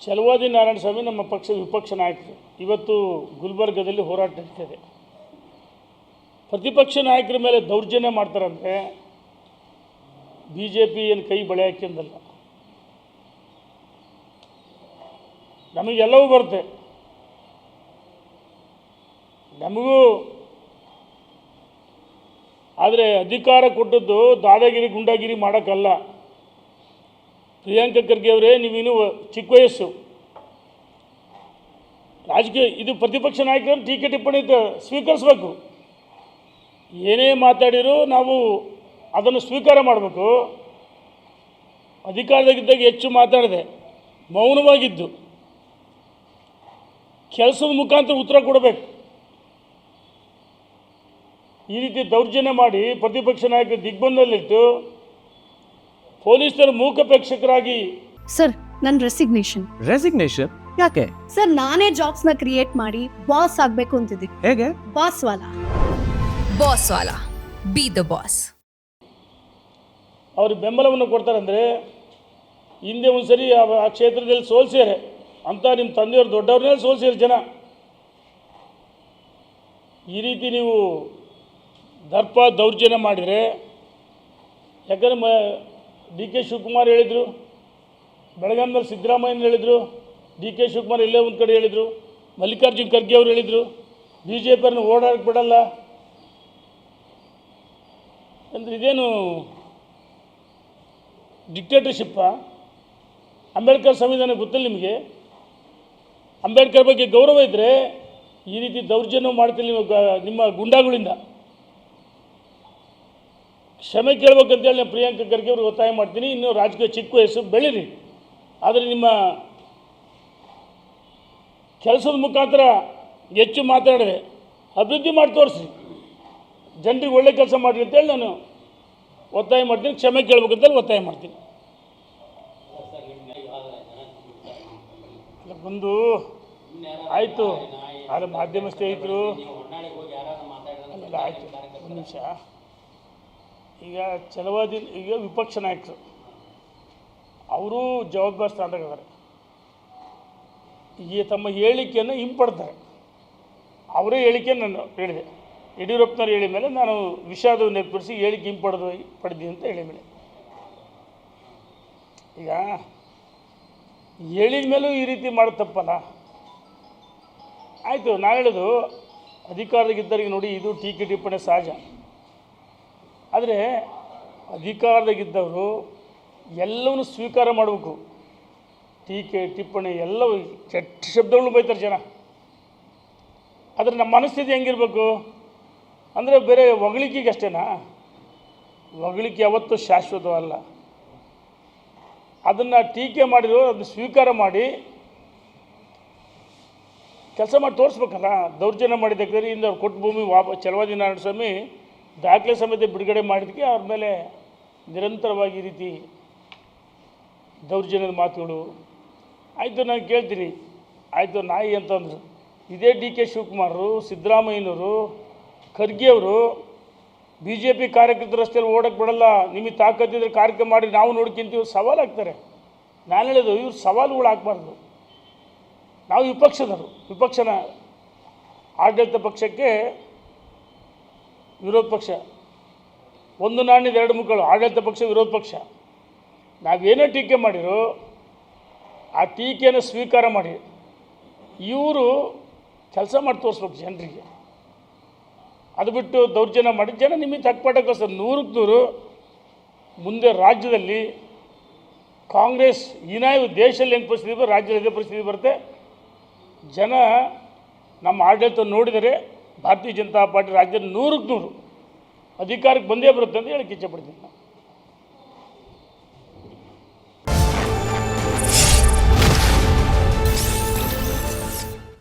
ಛಲವಾದಿ ನಾರಾಯಣ ಸ್ವಾಮಿ ನಮ್ಮ ಪಕ್ಷದ ವಿಪಕ್ಷ ನಾಯಕರು ಇವತ್ತು ಗುಲ್ಬರ್ಗದಲ್ಲಿ ಹೋರಾಟ ನಡೀತಿದೆ. ಪ್ರತಿಪಕ್ಷ ನಾಯಕರ ಮೇಲೆ ದೌರ್ಜನ್ಯ ಮಾಡ್ತಾರಂದರೆ ಬಿ ಜೆ ಪಿ ಏನು ಕೈ ಬಳೆ ಹಾಕಿಂದಲ್ಲ, ನಮಗೆಲ್ಲವೂ ಬರುತ್ತೆ. ನಮಗೂ ಆದರೆ ಅಧಿಕಾರ ಕೊಟ್ಟದ್ದು ದಾದಾಗಿರಿ ಗುಂಡಾಗಿರಿ ಮಾಡೋಕ್ಕಲ್ಲ. ಪ್ರಿಯಾಂಕ ಖರ್ಗೆ ಅವರೇ, ನೀವಿನ್ನೂ ಚಿಕ್ಕ ವಯಸ್ಸು, ರಾಜಕೀಯ ಇದು ಪ್ರತಿಪಕ್ಷ ನಾಯಕರನ್ನು ಟೀಕೆ ಟಿಪ್ಪಣಿ ಸ್ವೀಕರಿಸಬೇಕು. ಏನೇ ಮಾತಾಡಿರೂ ನಾವು ಅದನ್ನು ಸ್ವೀಕಾರ ಮಾಡಬೇಕು. ಅಧಿಕಾರದಾಗಿದ್ದಾಗ ಹೆಚ್ಚು ಮಾತಾಡಿದೆ, ಮೌನವಾಗಿದ್ದು ಕೆಲಸದ ಮುಖಾಂತರ ಉತ್ತರ ಕೊಡಬೇಕು. ಈ ರೀತಿ ದೌರ್ಜನ್ಯ ಮಾಡಿ ಪ್ರತಿಪಕ್ಷ ನಾಯಕರು ದಿಗ್ಬಂಧನದಲ್ಲಿಟ್ಟು ಪೊಲೀಸರ ಮೂಕ ಪ್ರೇಕ್ಷಕರಾಗಿ. ಸರ್, ನನ್ನ ರೆಸಿಗ್ನೇಷನ್ ಯಾಕೆ ಸರ್? ನಾನೇ ಜಾಬ್ಸ್ ನ ಕ್ರಿಯೇಟ್ ಮಾಡಿ ಬಾಸ್ ಆಗ್ಬೇಕು ಅಂತಿದ್ದೆ. ಹೇಗೆ? Boss Vala B the boss. ಅವ್ರಿಗೆ ಬೆಂಬಲವನ್ನು ಕೊಡ್ತಾರಂದರೆ ಹಿಂದೆ ಒಂದು ಸರಿ ಆ ಕ್ಷೇತ್ರದಲ್ಲಿ ಸೋಲ್ಸ್ಯಾರೆ ಅಂತ ನಿಮ್ಮ ತಂದೆಯವರು ದೊಡ್ಡವ್ರನ್ನೇ ಸೋಲ್ಸ್ಯಾರೆ ಜನ. ಈ ರೀತಿ ನೀವು ದರ್ಪ ದೌರ್ಜನ್ಯ ಮಾಡಿದರೆ, ಯಾಕಂದರೆ ಡಿ ಕೆ ಶಿವಕುಮಾರ್ ಹೇಳಿದರು, ಬೆಳಗಾವಿನಲ್ಲಿ ಸಿದ್ದರಾಮಯ್ಯನ ಹೇಳಿದರು, ಡಿ ಕೆ ಶಿವಕುಮಾರ್ ಎಲ್ಲೇ ಒಂದು ಕಡೆ ಹೇಳಿದರು, ಮಲ್ಲಿಕಾರ್ಜುನ್ ಖರ್ಗೆ ಅವರು ಹೇಳಿದರು, ಬಿ ಜೆ ಪಿಯವ್ರನ್ನ ಓಡಾಡಕ್ಕೆ ಬಿಡಲ್ಲ ಅಂದರೆ ಇದೇನು ಡಿಕ್ಟೇಟರ್ಶಿಪ್ಪಾ? ಅಂಬೇಡ್ಕರ್ ಸಂವಿಧಾನ ಗೊತ್ತಿಲ್ಲ ನಿಮಗೆ? ಅಂಬೇಡ್ಕರ್ ಬಗ್ಗೆ ಗೌರವ ಇದ್ದರೆ ಈ ರೀತಿ ದೌರ್ಜನ್ಯ ಮಾಡ್ತಿಲ್ಲ ನಿಮ್ಮ ಗುಂಡಾಗಳಿಂದ. ಕ್ಷಮೆ ಕೇಳಬೇಕಂತೇಳಿ ನಾನು ಪ್ರಿಯಾಂಕ ಖರ್ಗೆ ಅವ್ರಿಗೆ ಒತ್ತಾಯ ಮಾಡ್ತೀನಿ. ಇನ್ನೂ ರಾಜಕೀಯ ಚಿಕ್ಕ ವಯಸ್ಸು, ಬೆಳೀರಿ, ಆದರೆ ನಿಮ್ಮ ಕೆಲಸದ ಮುಖಾಂತರ ಹೆಚ್ಚು ಮಾತಾಡಿದೆ ಅಭಿವೃದ್ಧಿ ಮಾಡಿ ತೋರಿಸಿ, ಜನರಿಗೆ ಒಳ್ಳೆ ಕೆಲಸ ಮಾಡಿರಿ ಅಂತೇಳಿ ನಾನು ಒತ್ತಾಯ ಮಾಡ್ತೀನಿ. ಕ್ಷಮೆ ಕೇಳಬೇಕಂತೇಳಿ ಒತ್ತಾಯ ಮಾಡ್ತೀನಿ. ಒಂದು ಆಯಿತು, ಆದರೆ ಮಾಧ್ಯಮ ಸ್ನೇಹಿತರು ಅಲ್ಲ, ಆಯಿತು, ಒಂದು ನಿಮಿಷ. ಈಗ ಛಲವಾದಿ ಈಗ ವಿಪಕ್ಷ ನಾಯಕರು ಅವರು ಜವಾಬ್ದಾರಿ ಸ್ಥಾನದಾಗಿದ್ದಾರೆ. ಈ ತಮ್ಮ ಹೇಳಿಕೆಯನ್ನು ಹಿಂಪಡ್ತಾರೆ. ಅವರೇ ಹೇಳಿಕೆ ನಾನು ಹೇಳಿದೆ, ಯಡಿಯೂರಪ್ಪನವ್ರು ಹೇಳಿದ ಮೇಲೆ ನಾನು ವಿಷಾದವನ್ನು ಏರ್ಪಡಿಸಿ ಹೇಳಿಕೆ ಪಡೆದಿ ಅಂತ ಹೇಳಿದ ಮೇಲೆ, ಈಗ ಹೇಳಿದ ಮೇಲೂ ಈ ರೀತಿ ಮಾಡೋದು ತಪ್ಪಲ್ಲ. ಆಯಿತು, ನಾನು ಹೇಳೋದು ಅಧಿಕಾರದಾಗಿದ್ದವರಿಗೆ ನೋಡಿ, ಇದು ಟೀಕೆ ಟಿಪ್ಪಣಿ ಸಹಜ. ಆದರೆ ಅಧಿಕಾರದಾಗಿದ್ದವರು ಎಲ್ಲವನ್ನೂ ಸ್ವೀಕಾರ ಮಾಡಬೇಕು. ಟೀಕೆ ಟಿಪ್ಪಣಿ ಎಲ್ಲವೂ ಕೆಟ್ಟ ಶಬ್ದಗಳು ಬೈತಾರೆ ಜನ. ಆದರೆ ನಮ್ಮ ಮನಸ್ಥಿತಿ ಹೆಂಗಿರಬೇಕು ಅಂದರೆ, ಬೇರೆ ಹೊಗಳಿಕೆಗೆ ಅಷ್ಟೇನಾ? ಹೊಗಳಿಕೆ ಯಾವತ್ತೂ ಶಾಶ್ವತವಲ್ಲ. ಅದನ್ನು ಟೀಕೆ ಮಾಡಿದ್ರು ಅದನ್ನು ಸ್ವೀಕಾರ ಮಾಡಿ ಕೆಲಸ ಮಾಡಿ ತೋರಿಸ್ಬೇಕಲ್ಲ. ದೌರ್ಜನ್ಯ ಮಾಡಿದ್ದಕ್ಕೆ ಇಂದ ಅವ್ರು ಕೊಟ್ಟ ಭೂಮಿ ಛಲವಾದಿ ನಾರಾಯಣ ಸ್ವಾಮಿ ದಾಖಲೆ ಸಮೇತ ಬಿಡುಗಡೆ ಮಾಡಿದ್ದಕ್ಕೆ ಅವ್ರ ಮೇಲೆ ನಿರಂತರವಾಗಿ ಈ ರೀತಿ ದೌರ್ಜನ್ಯದ ಮಾತುಗಳು. ಆಯಿತು, ನಾನು ಕೇಳ್ತೀನಿ, ಆಯಿತು ನಾಯಿ ಅಂತಂದರು. ಇದೇ ಡಿ ಕೆ ಶಿವಕುಮಾರರು, ಸಿದ್ದರಾಮಯ್ಯನವರು, ಖರ್ಗೆ ಅವರು ಬಿ ಜೆ ಪಿ ಕಾರ್ಯಕರ್ತರ ರಸ್ತೆಯಲ್ಲಿ ಓಡೋಕ್ಕೆ ಬಿಡಲ್ಲ, ನಿಮಗೆ ತಾಕತ್ತಿದ್ರೆ ಕಾರ್ಯಕ್ರಮ ಮಾಡಿ ನಾವು ನೋಡ್ಕೊಂತೀವಿ ಸವಾಲು ಹಾಕ್ತಾರೆ. ನಾನು ಹೇಳೋದು, ಇವ್ರು ಸವಾಲುಗಳು ಹಾಕ್ಬಾರ್ದು. ನಾವು ವಿಪಕ್ಷದವರು, ವಿಪಕ್ಷನ ಆಡಳಿತ ಪಕ್ಷಕ್ಕೆ ವಿರೋಧ ಪಕ್ಷ, ಒಂದು ನಾಣ್ಯದ ಎರಡು ಮುಖಗಳು. ಆಡಳಿತ ಪಕ್ಷ, ವಿರೋಧ ಪಕ್ಷ. ನಾವೇನೇ ಟೀಕೆ ಮಾಡಿರೋ ಆ ಟೀಕೆಯನ್ನು ಸ್ವೀಕಾರ ಮಾಡಿ ಇವರು ಕೆಲಸ ಮಾಡಿ ತೋರಿಸ್ಬೇಕು ಜನರಿಗೆ. ಅದು ಬಿಟ್ಟು ದೌರ್ಜನ್ಯ ಮಾಡಿ ಜನ ನಿಮಗೆ ತಕ್ಕಪಾಠ ಕಲಿಸ್ತಾರೆ. 100ಕ್ಕೆ 100 ಮುಂದೆ ರಾಜ್ಯದಲ್ಲಿ ಕಾಂಗ್ರೆಸ್ ಹೀನಾಯ ದೇಶದಲ್ಲಿ ಏನು ಪರಿಸ್ಥಿತಿ ಬರುತ್ತೆ, ರಾಜ್ಯದಲ್ಲಿ ಇದೇ ಪರಿಸ್ಥಿತಿ ಬರುತ್ತೆ. ಜನ ನಮ್ಮ ಆಡಳಿತ ನೋಡಿದರೆ ಭಾರತೀಯ ಜನತಾ ಪಾರ್ಟಿ ರಾಜ್ಯದಲ್ಲಿ 100ಕ್ಕೆ 100 ಅಧಿಕಾರಕ್ಕೆ ಬಂದೇ ಬರುತ್ತೆ ಅಂತ ಹೇಳಕ್ಕೆ ಇಚ್ಛೆಪಡ್ತೀನಿ.